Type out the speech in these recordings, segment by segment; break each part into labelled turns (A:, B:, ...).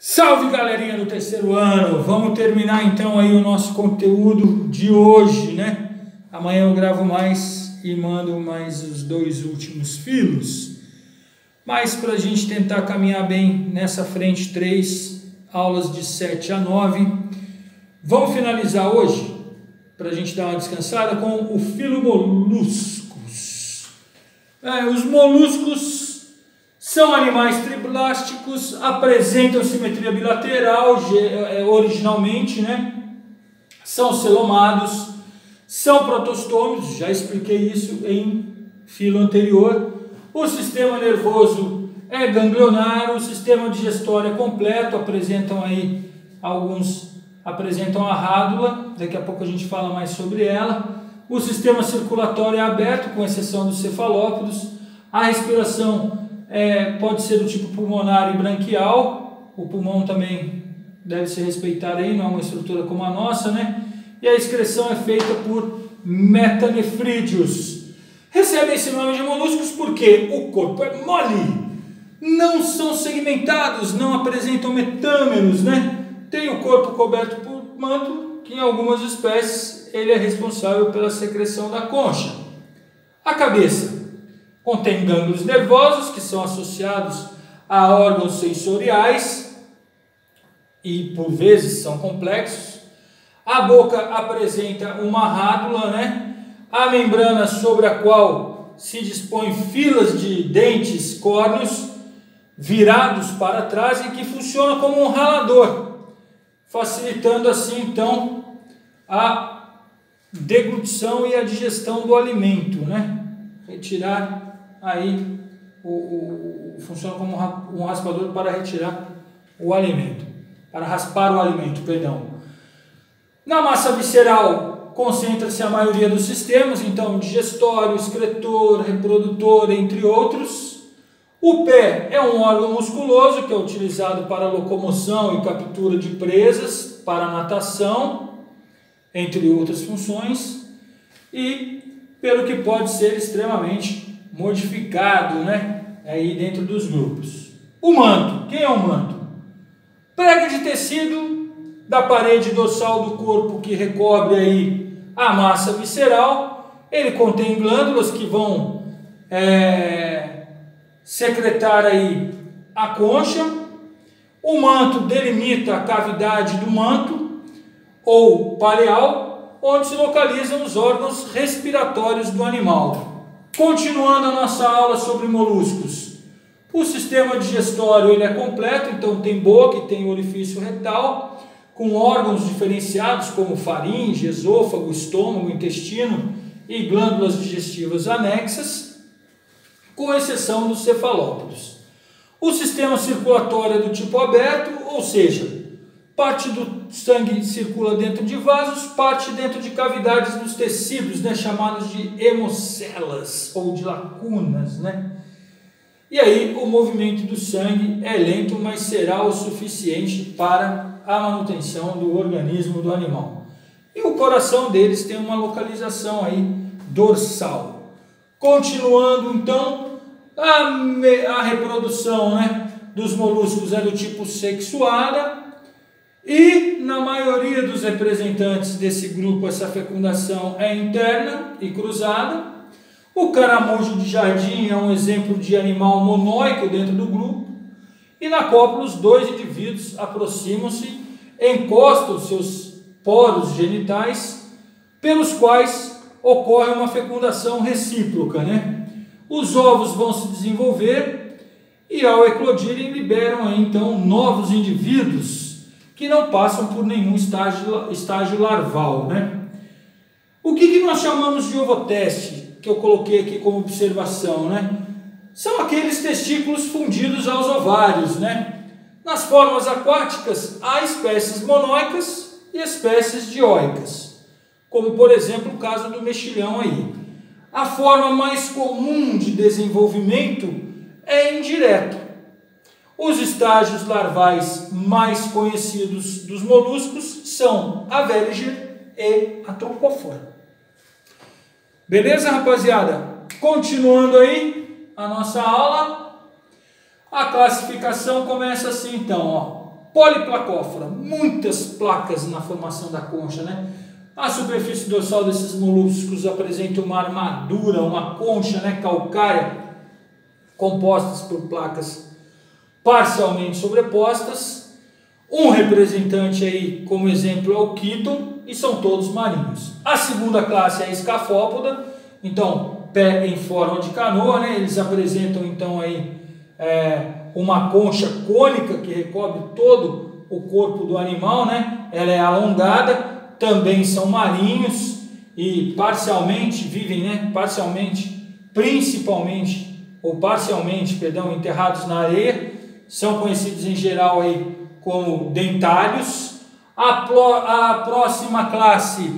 A: Salve, galerinha do terceiro ano! Vamos terminar então aí o nosso conteúdo de hoje, né? Amanhã eu gravo mais e mando mais os dois últimos filos. Mas para a gente tentar caminhar bem nessa frente, 3 aulas de 7 a 9. Vamos finalizar hoje, para a gente dar uma descansada, com o filo moluscos. Os moluscos são animais triblásticos, apresentam simetria bilateral originalmente, né? São celomados, são protostômios, já expliquei isso em filo anterior. O sistema nervoso é ganglionar, o sistema digestório é completo, apresentam a rádula, daqui a pouco a gente fala mais sobre ela. O sistema circulatório é aberto, com exceção dos cefalópodos. A respiração pode ser do tipo pulmonar e branquial, o pulmão também deve ser respeitado aí, não é uma estrutura como a nossa, né? E a excreção é feita por metanefrídeos. Recebem esse nome de moluscos porque o corpo é mole, não são segmentados, não apresentam metâmeros, né? Tem o corpo coberto por manto, que em algumas espécies ele é responsável pela secreção da concha. A cabeça contém gânglios nervosos que são associados a órgãos sensoriais e por vezes são complexos. A boca apresenta uma rádula, né? A membrana sobre a qual se dispõem filas de dentes córneos virados para trás e que funciona como um ralador, facilitando assim então a deglutição e a digestão do alimento, né? Retirar aí funciona como um raspador para retirar o alimento, para raspar o alimento, perdão. Na massa visceral concentra-se a maioria dos sistemas, então digestório, excretor, reprodutor, entre outros. O pé é um órgão musculoso que é utilizado para locomoção e captura de presas, para natação, entre outras funções, e pelo que pode ser extremamente modificado, né? Aí dentro dos grupos. O manto, quem é o manto? Prega de tecido da parede dorsal do corpo que recobre aí a massa visceral. Ele contém glândulas que vão secretar aí a concha. O manto delimita a cavidade do manto ou paleal, onde se localizam os órgãos respiratórios do animal. Continuando a nossa aula sobre moluscos, o sistema digestório ele é completo, então tem boca e tem orifício retal, com órgãos diferenciados como faringe, esôfago, estômago, intestino e glândulas digestivas anexas, com exceção dos cefalópodos. O sistema circulatório é do tipo aberto, ou seja, parte do sangue circula dentro de vasos, parte dentro de cavidades dos tecidos, né, chamados de hemocelas ou de lacunas, né? E aí o movimento do sangue é lento, mas será o suficiente para a manutenção do organismo do animal. E o coração deles tem uma localização aí dorsal. Continuando então, a reprodução, né, dos moluscos é do tipo sexuada. E na maioria dos representantes desse grupo essa fecundação é interna e cruzada. O caramujo de jardim é um exemplo de animal monóico dentro do grupo. E na cópula os dois indivíduos aproximam-se, encostam seus poros genitais, pelos quais ocorre uma fecundação recíproca, né? Os ovos vão se desenvolver e ao eclodirem liberam aí, então novos indivíduos que não passam por nenhum estágio larval, né? O que nós chamamos de ovoteste, que eu coloquei aqui como observação, né? São aqueles testículos fundidos aos ovários, né? Nas formas aquáticas, há espécies monóicas e espécies dioicas, como por exemplo o caso do mexilhão aí. A forma mais comum de desenvolvimento é indireto. Os estágios larvais mais conhecidos dos moluscos são a Veliger e a Troncófora. Beleza, rapaziada? Continuando aí a nossa aula, a classificação começa assim então, ó. Poliplacófora, muitas placas na formação da concha, né? A superfície dorsal desses moluscos apresenta uma armadura, uma concha, né, calcária, compostas por placas parcialmente sobrepostas. Um representante aí, como exemplo, é o quíton, e são todos marinhos. A segunda classe é a escafópoda, então pé em forma de canoa, né? Eles apresentam então aí uma concha cônica que recobre todo o corpo do animal, né? Ela é alongada, também são marinhos e parcialmente vivem, né? Principalmente ou parcialmente, enterrados na areia. São conhecidos em geral aí como dentários. A próxima classe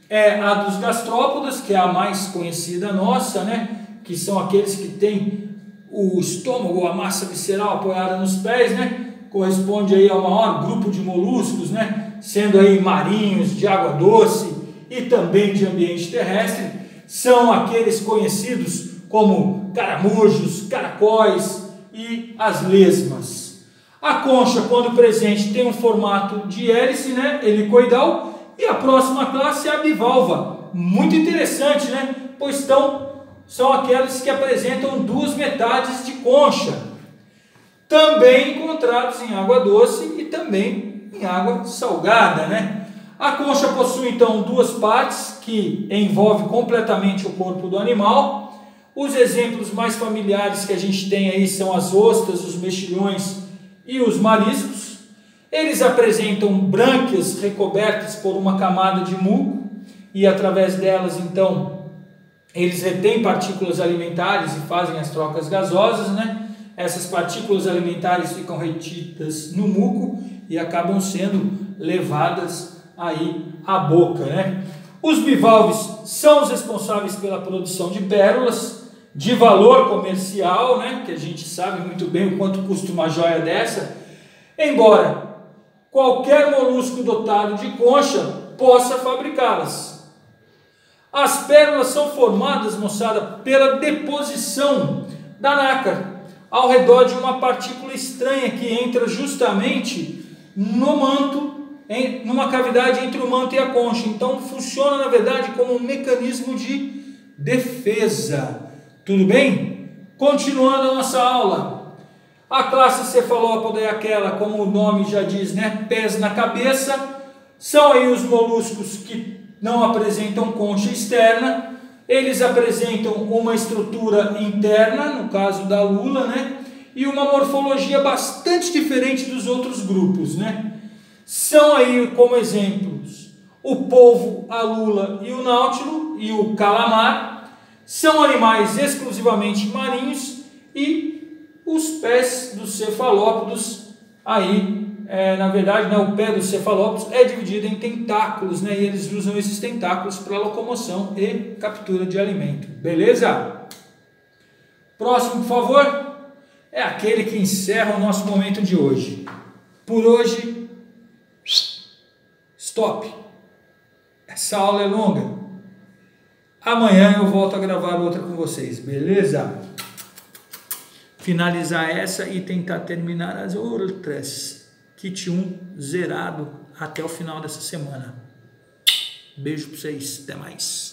A: é a dos gastrópodas, que é a mais conhecida nossa, né? Que são aqueles que têm o estômago, a massa visceral apoiada nos pés, né? Corresponde aí ao maior grupo de moluscos, né? Sendo aí marinhos, de água doce e também de ambiente terrestre. São aqueles conhecidos como caramujos, caracóis e as lesmas. A concha, quando presente, tem um formato de hélice, né? Helicoidal. E a próxima classe é a bivalva. Muito interessante, né? Pois são aqueles que apresentam duas metades de concha, também encontrados em água doce e também em água salgada, né? A concha possui então duas partes que envolvem completamente o corpo do animal. Os exemplos mais familiares que a gente tem aí são as ostras, os mexilhões e os mariscos. Eles apresentam brânquias recobertas por uma camada de muco e através delas então eles retêm partículas alimentares e fazem as trocas gasosas, né? Essas partículas alimentares ficam retidas no muco e acabam sendo levadas aí à boca, né? Os bivalves são os responsáveis pela produção de pérolas de valor comercial, né? Que a gente sabe muito bem o quanto custa uma joia dessa, embora qualquer molusco dotado de concha possa fabricá-las. As pérolas são formadas, moçada, pela deposição da nácar ao redor de uma partícula estranha que entra justamente no manto, numa cavidade entre o manto e a concha. Então funciona na verdade como um mecanismo de defesa. Tudo bem? Continuando a nossa aula. A classe cefalópoda é aquela, como o nome já diz, né? Pés na cabeça. São aí os moluscos que não apresentam concha externa. Eles apresentam uma estrutura interna, no caso da lula, né? E uma morfologia bastante diferente dos outros grupos, né? São aí como exemplos o polvo, a lula e o náutilo e o calamar. São animais exclusivamente marinhos e os pés dos cefalópodos aí, na verdade, né, o pé dos cefalópodos é dividido em tentáculos, né, e eles usam esses tentáculos para locomoção e captura de alimento. Beleza? Próximo, por favor, é aquele que encerra o nosso momento de hoje. Por hoje, stop. Essa aula é longa. Amanhã eu volto a gravar outra com vocês, beleza? Finalizar essa e tentar terminar as outras. Kit 1 zerado até o final dessa semana. Beijo pra vocês, até mais.